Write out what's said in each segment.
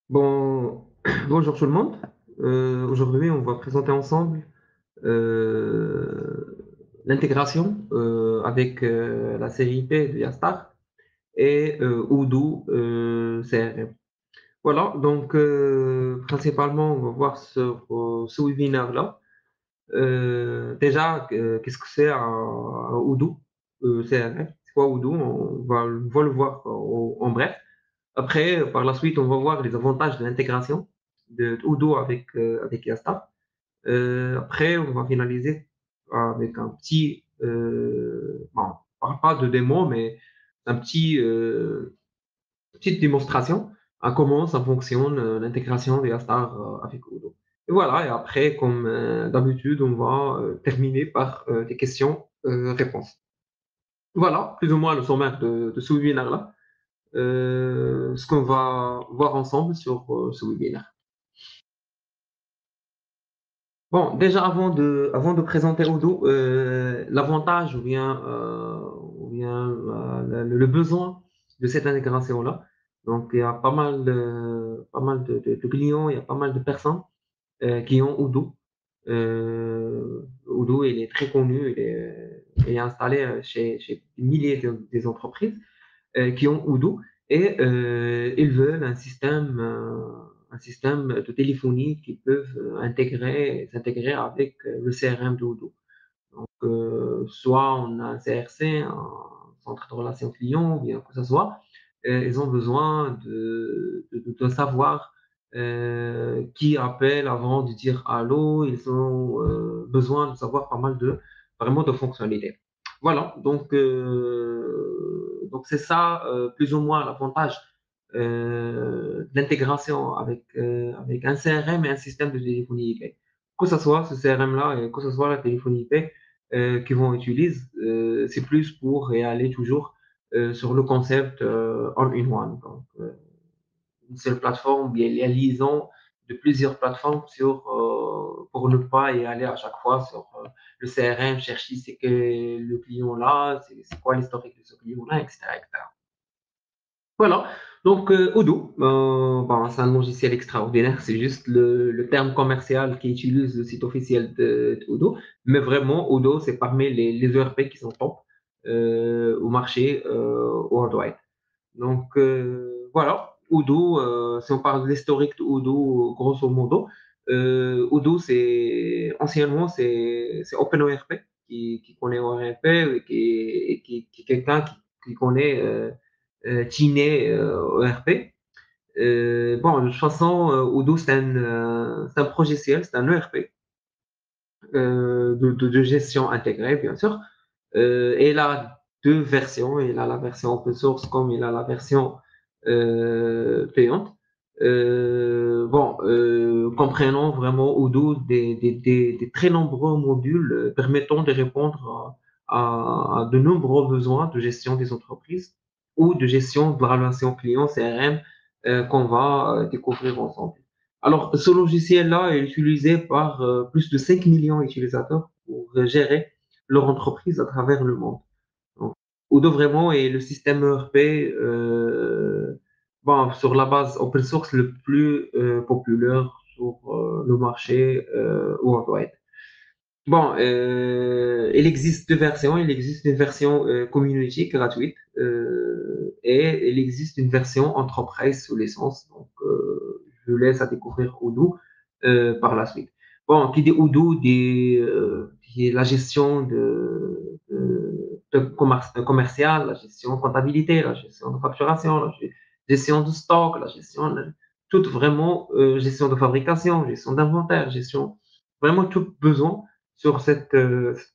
Bon, bonjour tout le monde. Aujourd'hui, on va présenter ensemble l'intégration avec la série P de Yastar et Odoo CRM. Voilà, donc principalement, on va voir sur ce webinaire-là. Déjà, qu'est-ce que c'est un Odoo CRM? C'est quoi Odoo? On va le voir en bref. Après, par la suite, on va voir les avantages de l'intégration de Odoo avec Yasta. Après, on va finaliser avec un petit, bon, on parle pas de démo, mais un petite démonstration à comment ça fonctionne l'intégration de Yasta avec Odoo. Et voilà, et après, comme d'habitude, on va terminer par des questions-réponses. Voilà, plus ou moins le sommaire de ce webinaire-là, ce qu'on va voir ensemble sur ce webinaire. Bon, déjà avant de présenter Odoo, l'avantage ou bien le besoin de cette intégration-là. Donc, il y a pas mal de clients, il y a pas mal de personnes qui ont Odoo. Odoo, il est très connu, il est installé chez des milliers des entreprises qui ont Odoo et ils veulent un système de téléphonie qui peuvent s'intégrer avec le CRM de Odoo. Donc, soit on a un CRC, un centre de relations clients, ou bien que ce soit, ils ont besoin de savoir qui appelle avant de dire allô. Ils ont besoin de savoir pas mal vraiment de fonctionnalités. Voilà, donc c'est ça plus ou moins l'avantage de l'intégration avec un CRM et un système de téléphonie IP. Que ce soit ce CRM-là et que ce soit la téléphonie IP, qu'ils vont utiliser, c'est plus pour y aller toujours sur le concept all-in-one. Donc, une seule plateforme, bien la liaison de plusieurs plateformes pour ne pas y aller à chaque fois sur le CRM, chercher c'est que le client là, c'est quoi l'historique de ce client là, etc., etc. Voilà. Donc, Odoo, bon, c'est un logiciel extraordinaire. C'est juste le terme commercial qui utilise le site officiel de Odoo. Mais vraiment, Odoo, c'est parmi les ERP qui sont top au marché worldwide. Donc, voilà. Odoo, si on parle de l'historique de Odoo, grosso modo, Odoo, anciennement, c'est OpenORP qui connaît ORP et qui est quelqu'un qui connaît Tinet ORP. Bon, de toute façon, Odoo, c'est un logiciel, c'est un ERP de gestion intégrée, bien sûr. Et il a deux versions. Il a la version open source comme il a la version payante. Comprenant vraiment Odoo des très nombreux modules permettant de répondre à de nombreux besoins de gestion des entreprises ou de gestion de la relation client CRM qu'on va découvrir ensemble. Alors, ce logiciel-là est utilisé par plus de 5 millions d'utilisateurs pour gérer leur entreprise à travers le monde. Donc, Odoo vraiment est le système ERP bon, sur la base open source le plus populaire sur le marché worldwide. Bon, il existe deux versions. Il existe une version community gratuite et il existe une version entreprise sous licence. Donc, je laisse à découvrir Odoo par la suite. Bon, qui dit Odoo, dit la gestion de commerce, commercial, la gestion de comptabilité, la gestion de facturation, gestion de stock, la gestion de tout vraiment, gestion de fabrication, gestion d'inventaire, gestion, vraiment tout besoin sur cette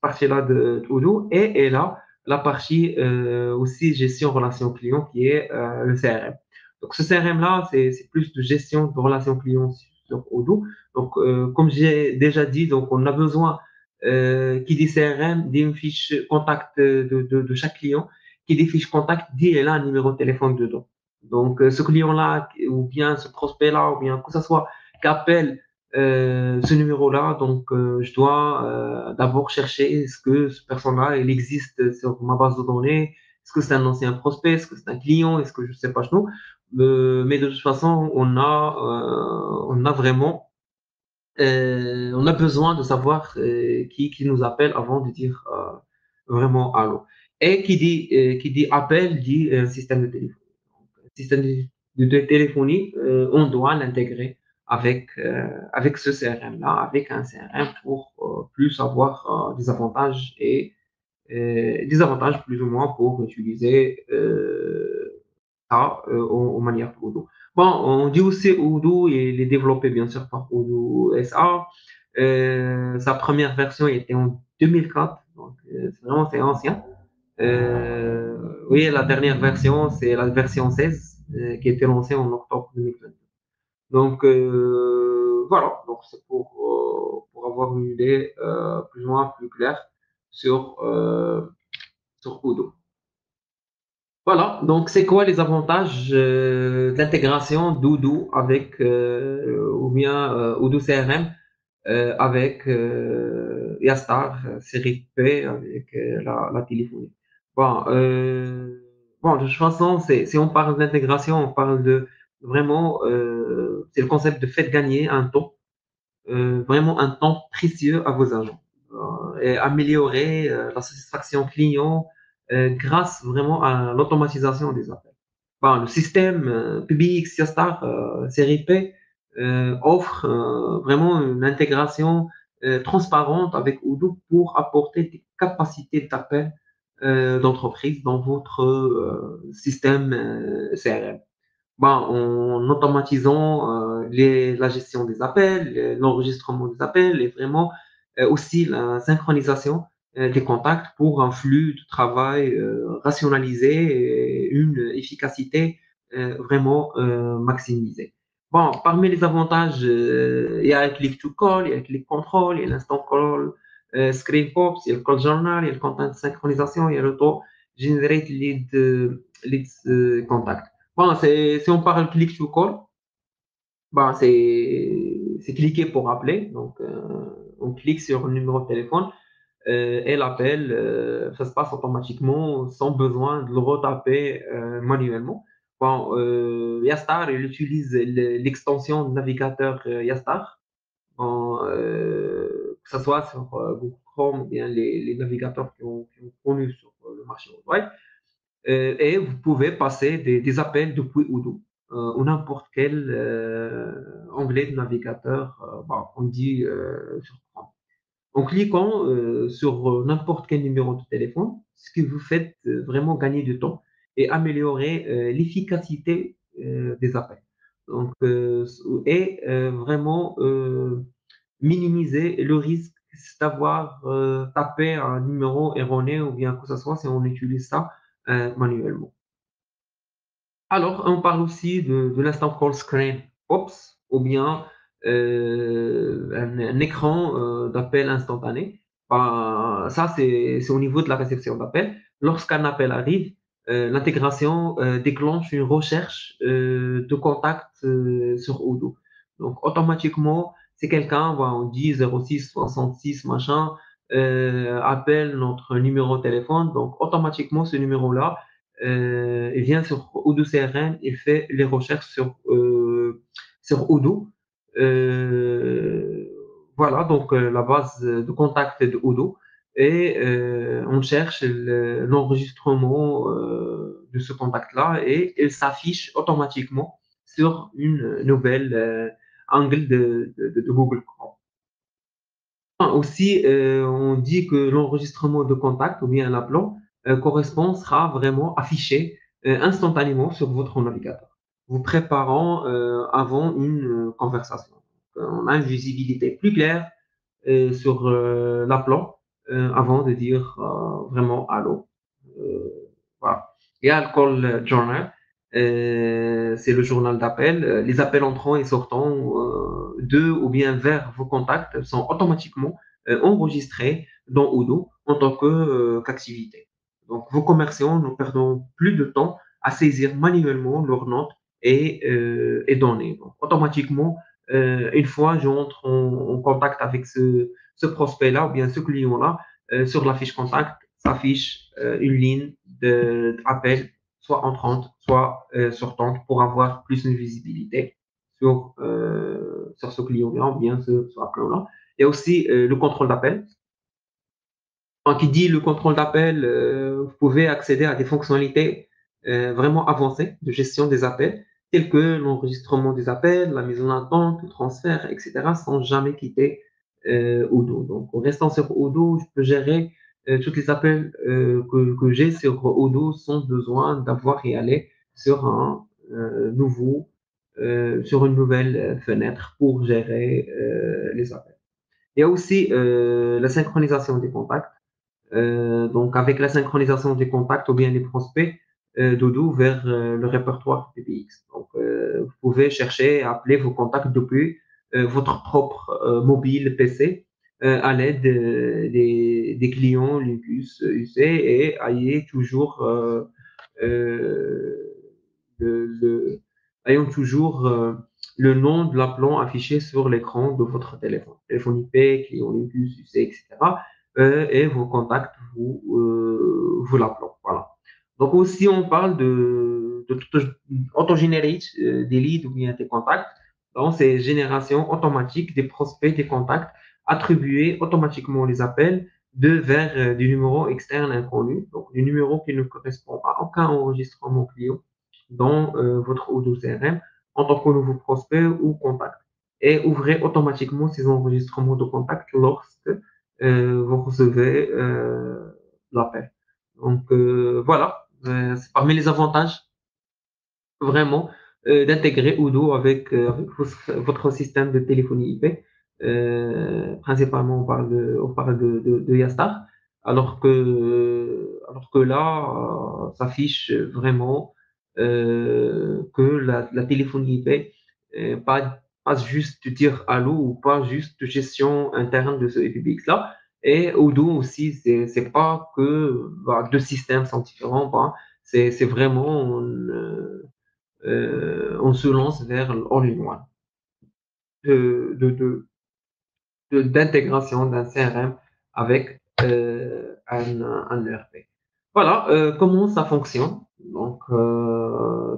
partie-là de Odoo et là, la partie aussi gestion relation client qui est le CRM. Donc, ce CRM-là, c'est plus de gestion de relation client sur Odoo. Donc, comme j'ai déjà dit, donc on a besoin, qui dit CRM, d'une fiche contact de chaque client, qui dit fiche contact, dit elle a un numéro de téléphone dedans. Donc, ce client-là, ou bien ce prospect-là, ou bien que ce soit qu'appelle ce numéro-là, donc je dois d'abord chercher est-ce que ce personne-là, il existe sur ma base de données, est-ce que c'est un ancien prospect, est-ce que c'est un client, est-ce que je sais pas, non. Mais de toute façon, on a vraiment, on a besoin de savoir qui nous appelle avant de dire vraiment allô. Et qui dit appel dit système de téléphonie. Système de téléphonie, on doit l'intégrer avec ce CRM-là, avec un CRM pour plus avoir des avantages plus ou moins pour utiliser ça en manière Odoo. Bon, on dit aussi Odoo et il est développé bien sûr par Odoo SA. Sa première version était en 2004, donc c'est ancien. Oui, la dernière version, c'est la version 16 qui a été lancée en octobre 2022. Donc voilà, donc c'est pour avoir une idée plus ou moins plus claire sur Odoo. Voilà, donc c'est quoi les avantages d'intégration d'Odoo avec ou bien Odoo CRM avec Yastar, série P avec la téléphonie. Bon, bon, de toute façon, si on parle d'intégration, on parle de vraiment, c'est le concept de fait gagner un temps, vraiment un temps précieux à vos agents et améliorer la satisfaction client grâce vraiment à l'automatisation des appels. Bon, le système PBX Yastar série P offre vraiment une intégration transparente avec Odoo pour apporter des capacités d'appel d'entreprise dans votre système CRM. Bon, en automatisant la gestion des appels, l'enregistrement des appels et vraiment aussi la synchronisation des contacts pour un flux de travail rationalisé et une efficacité vraiment maximisée. Bon, parmi les avantages, il y a le click to call, il y a le click control, il y a l'instant call, screen pops, il y a le call journal, il y a le content synchronisation, il y a l'auto generate leads contact. Bon, si on parle click to call, bah, c'est cliquer pour appeler. Donc, on clique sur le numéro de téléphone et l'appel, ça se passe automatiquement sans besoin de le retaper manuellement. Bon, Yastar, il utilise l'extension de navigateur Yastar, bon, que ce soit sur Google Chrome ou bien les navigateurs qui ont connu sur le marché web. Et vous pouvez passer des appels depuis Odoo ou n'importe quel onglet de navigateur, bon, on dit sur Chrome. En cliquant sur n'importe quel numéro de téléphone, ce que vous faites vraiment gagner du temps et améliorer l'efficacité des appels. Donc, et vraiment minimiser le risque d'avoir tapé un numéro erroné ou bien que ce soit si on utilise ça manuellement. Alors, on parle aussi de l'instant call screen Ops ou bien un écran d'appel instantané. Bah, ça, c'est au niveau de la réception d'appel. Lorsqu'un appel arrive, l'intégration déclenche une recherche de contact sur Odoo. Donc, automatiquement, si quelqu'un, voilà, on dit 06 66 machin, appelle notre numéro de téléphone, donc automatiquement, ce numéro-là il vient sur Odoo CRM et fait les recherches sur Odoo. Euh, voilà, donc la base de contact de Odoo. Et on cherche l'enregistrement de ce contact-là et il s'affiche automatiquement sur une nouvelle angle de Google Chrome. Aussi, on dit que l'enregistrement de contact ou bien l'appelant correspond, sera vraiment affiché instantanément sur votre navigateur, vous préparant avant une conversation. On a une visibilité plus claire sur l'appelant avant de dire vraiment allô. Euh, voilà. Il y a le call journal, c'est le journal d'appel. Les appels entrants et sortants de ou bien vers vos contacts sont automatiquement enregistrés dans Odoo en tant qu'activité. Donc, vos commerciants ne perdront plus de temps à saisir manuellement leurs notes et données. Donc, automatiquement, une fois j'entre en contact avec ce prospect-là ou bien ce client-là, sur la fiche contact s'affiche une ligne d'appel, soit entrante, soit sortante pour avoir plus de visibilité sur ce client-là ou bien ce appel-là. Il y a aussi le contrôle d'appel. Quand il dit le contrôle d'appel, vous pouvez accéder à des fonctionnalités vraiment avancées de gestion des appels, telles que l'enregistrement des appels, la mise en attente, le transfert, etc., sans jamais quitter Odoo. Donc, en restant sur Odoo, je peux gérer tous les appels que j'ai sur Odoo sans besoin d'avoir et aller sur un sur une nouvelle fenêtre pour gérer les appels. Il y a aussi la synchronisation des contacts. Donc, avec la synchronisation des contacts ou bien les prospects Dodo vers le répertoire PBX. Donc, vous pouvez chercher à appeler vos contacts depuis votre propre mobile PC à l'aide des clients Linux UC et ayez toujours euh, ayant toujours le nom de l'appelant affiché sur l'écran de votre téléphone. Téléphone IP, client Linux, UC, etc. Et vos contacts vous l'appelant. Voilà. Donc aussi, on parle de auto-generate des leads ou bien des contacts. Donc, c'est génération automatique des prospects, des contacts, attribuer automatiquement les appels de vers des numéros externes inconnus, donc des numéros qui ne correspondent à aucun enregistrement client dans votre Odoo CRM en tant que nouveau prospect ou contact. Et ouvrez automatiquement ces enregistrements de contact lorsque vous recevez l'appel. Donc voilà, c'est parmi les avantages vraiment d'intégrer Udo avec votre système de téléphonie IP. Principalement, on parle de Yastar, alors que là, s'affiche vraiment que la téléphonie IP, pas juste dire allô ou pas juste gestion interne de ce IPBX-là. Et Udo aussi, c'est pas que bah, deux systèmes sont différents, bah, c'est vraiment on se lance vers l'all-in-one de, de, de, d'intégration d'un CRM avec un ERP. Voilà comment ça fonctionne. Donc,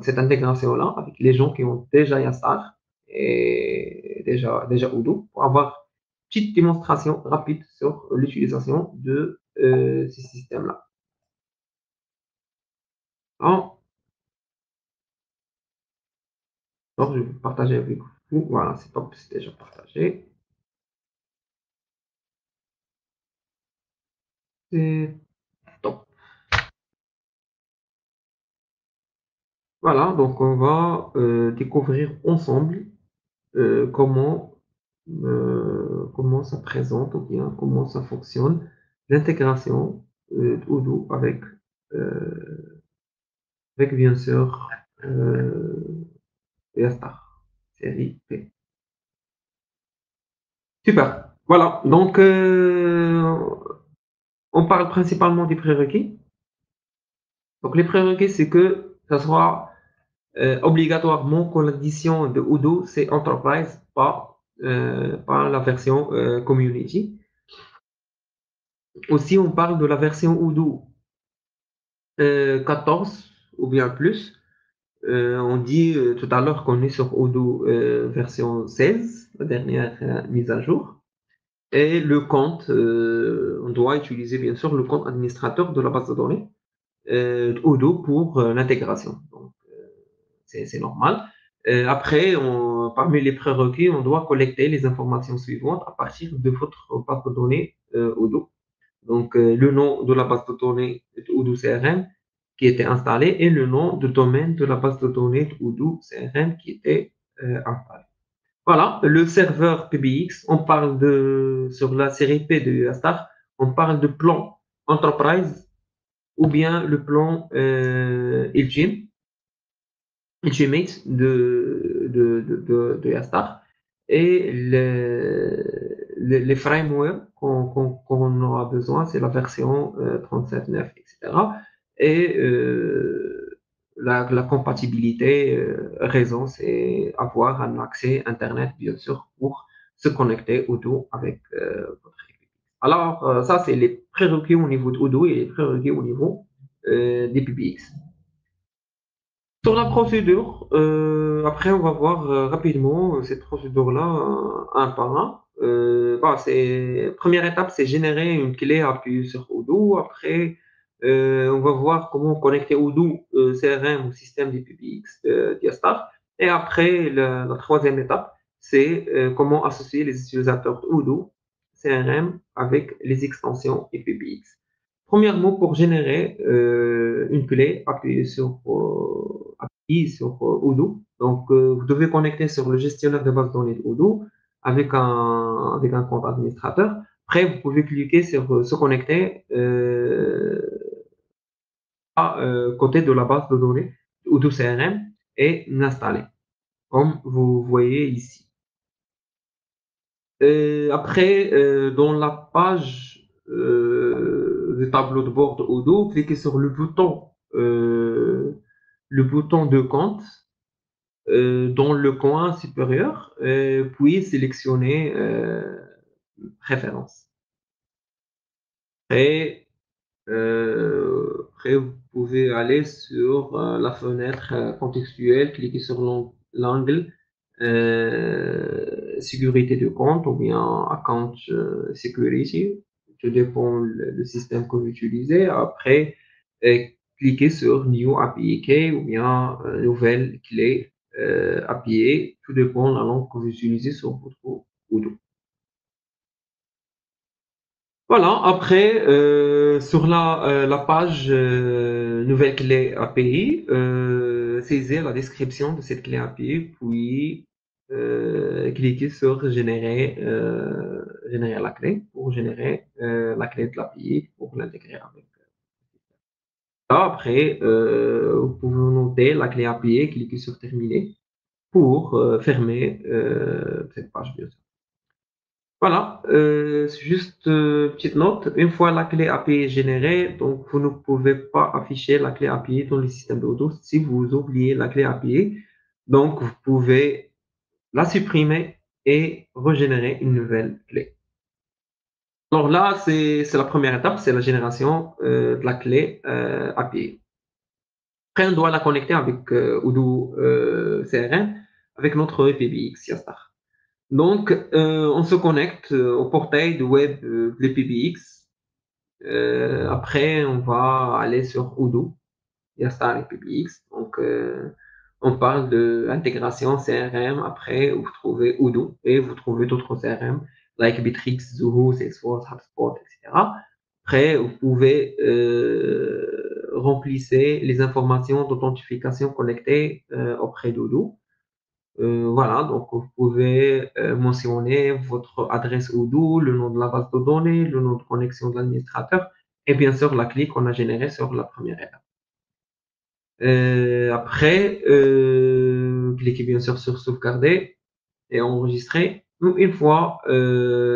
cette intégration-là avec les gens qui ont déjà Yassar et déjà Odoo pour avoir une petite démonstration rapide sur l'utilisation de ces systèmes-là. Alors, je vais partager avec vous. Voilà, c'est top, c'est déjà partagé. C'est top. Voilà, donc on va découvrir ensemble comment ça présente ou bien comment ça fonctionne l'intégration d'Odoo avec bien sûr Yastar, série P. Super. Voilà, donc on parle principalement des prérequis. Donc les prérequis, c'est que ça soit obligatoirement que l'addition de Odoo, c'est Enterprise, pas la version Community. Aussi, on parle de la version Odoo 14 ou bien plus. On dit tout à l'heure qu'on est sur Odoo version 16, la dernière mise à jour. Et le compte, on doit utiliser bien sûr le compte administrateur de la base de données Odoo pour l'intégration. Donc, c'est normal. Après, parmi les prérequis, on doit collecter les informations suivantes à partir de votre base de données Odoo. Donc, le nom de la base de données Odoo CRM qui était installée et le nom de domaine de la base de données Odoo CRM qui était installée. Voilà, le serveur PBX, on parle sur la série P de Astar, on parle de plan Enterprise ou bien le plan Ultimate Ultimate de Yastar et les frameworks qu'on aura besoin, c'est la version 37.9, etc. Et la compatibilité raison, c'est avoir un accès Internet, bien sûr, pour se connecter Odoo avec votre équipe. Alors, ça, c'est les prérequis au niveau de Odoo et les prérequis au niveau des PBX. Sur la procédure, après on va voir rapidement cette procédure-là un par un. Bah, première étape, c'est générer une clé appuyée sur Odoo. Après, on va voir comment connecter Odoo CRM au système des PBX d'Iastar. Et après, la troisième étape, c'est comment associer les utilisateurs Odoo CRM avec les extensions et PBX. Premièrement, pour générer une clé appuyée sur Odoo. Donc, vous devez connecter sur le gestionnaire de base de données de Odoo avec un compte administrateur. Après, vous pouvez cliquer sur se connecter à côté de la base de données Odoo CRM et l'installer, comme vous voyez ici. Après, dans la page du tableau de bord de Odoo, cliquez sur le bouton de compte dans le coin supérieur, puis sélectionnez préférences. Après, après, vous pouvez aller sur la fenêtre contextuelle, cliquer sur l'angle sécurité de compte ou bien account security. Tout dépend le système que vous utilisez. Après, euh, cliquez sur New API Key ou bien nouvelle clé API. Tout dépend de la langue que vous utilisez sur votre Odoo. Voilà, après, sur la page nouvelle clé API, saisissez la description de cette clé API, puis cliquez sur générer la clé pour générer la clé de l'API pour l'intégrer avec. Là, après, vous pouvez noter la clé API, cliquez sur terminer pour fermer cette page, bien sûr. Voilà, c'est juste petite note. Une fois la clé API est générée, donc vous ne pouvez pas afficher la clé API dans le système d'Odoo si vous oubliez la clé API. Donc vous pouvez la supprimer et régénérer une nouvelle clé. Alors là, c'est la première étape, c'est la génération de la clé API. Après, on doit la connecter avec Odoo CRM avec notre PBX Yastar. Donc, on se connecte au portail du web de l'EPBX. Après, on va aller sur Odoo, Yastar et PBX. Donc, on parle de intégration CRM. Après, vous trouvez Odoo et vous trouvez d'autres CRM, like Bitrix, Zoho, Salesforce, HubSpot, etc. Après, vous pouvez remplir les informations d'authentification collectées auprès d'Odoo. Voilà, donc vous pouvez mentionner votre adresse Odoo, le nom de la base de données, le nom de connexion de l'administrateur et bien sûr la clé qu'on a générée sur la première étape. Après, cliquez bien sûr sur sauvegarder et enregistrer. Une fois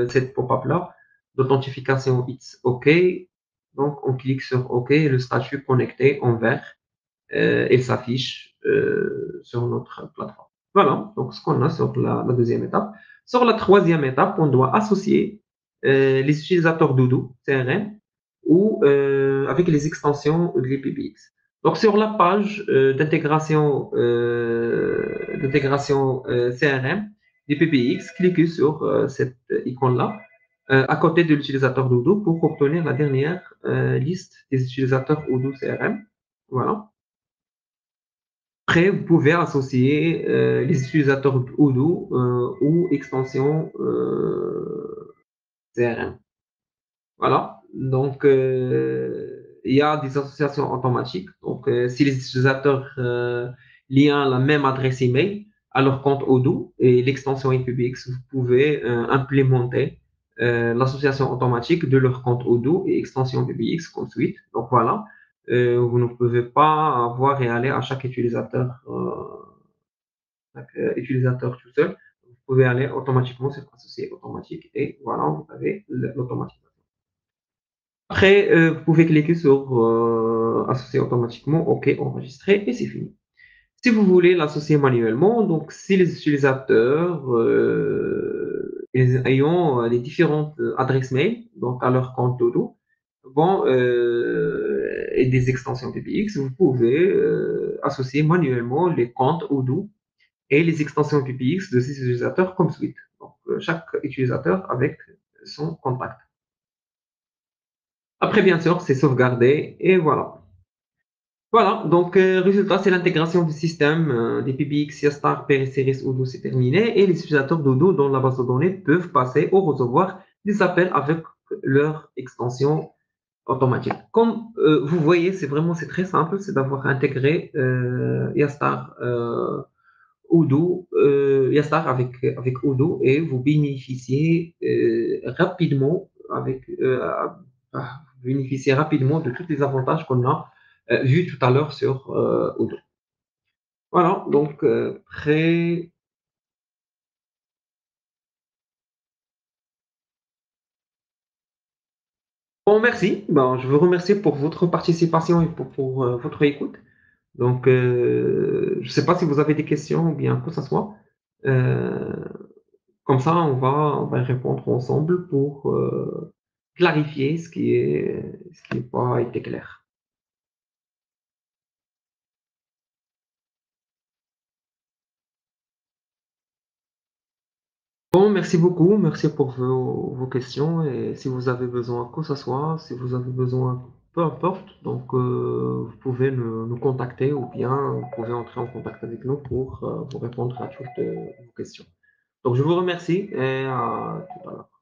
cette pop-up-là d'authentification it's OK, donc on clique sur OK et le statut connecté en vert et s'affiche sur notre plateforme. Voilà, donc ce qu'on a sur la deuxième étape. Sur la troisième étape, on doit associer les utilisateurs Dodo, CRM, ou avec les extensions de l'EPBX. Donc sur la page d'intégration CRM des PBX, cliquez sur cette icône-là à côté de l'utilisateur Dodo pour obtenir la dernière liste des utilisateurs Odoo CRM. Voilà. Après, vous pouvez associer les utilisateurs Odoo ou extensions CRM. Voilà. Donc, il y a des associations automatiques. Donc, si les utilisateurs liant la même adresse email à leur compte Odoo et l'extension IPBX, vous pouvez implémenter l'association automatique de leur compte Odoo et extension IPBX comme suite. Donc, voilà. Vous ne pouvez pas avoir et aller à chaque utilisateur tout seul. Vous pouvez aller automatiquement sur associé automatique et voilà, vous avez l'automatisation. Après, vous pouvez cliquer sur associer automatiquement, OK, enregistrer et c'est fini. Si vous voulez l'associer manuellement, donc si les utilisateurs ayant les différentes adresses mail, donc à leur compte Dodo, vont et des extensions PBX, vous pouvez associer manuellement les comptes Odoo et les extensions PBX de ces utilisateurs comme suite. Donc, chaque utilisateur avec son contact. Après, bien sûr, c'est sauvegardé et voilà. Voilà, donc résultat, c'est l'intégration du système des PBX, Yastar, Periseris, Odoo, c'est terminé. Et les utilisateurs d'Odoo dans la base de données peuvent passer ou recevoir des appels avec leur extension automatique. Comme vous voyez, c'est très simple, c'est d'avoir intégré Yastar Odoo, Yastar avec Odoo et vous bénéficiez rapidement vous bénéficiez rapidement de tous les avantages qu'on a vus tout à l'heure sur Odoo. Voilà, donc très bon, merci. Ben, je vous remercie pour votre participation et pour votre écoute. Donc, je ne sais pas si vous avez des questions ou bien quoi que ce soit. Euh, Comme ça, on va y répondre ensemble pour clarifier ce qui n'est pas été clair. Bon, merci beaucoup, merci pour vos questions et si vous avez besoin quoi que ce soit, si vous avez besoin, peu importe, donc vous pouvez nous contacter ou bien vous pouvez entrer en contact avec nous pour vous répondre à toutes vos questions. Donc je vous remercie et à tout à l'heure.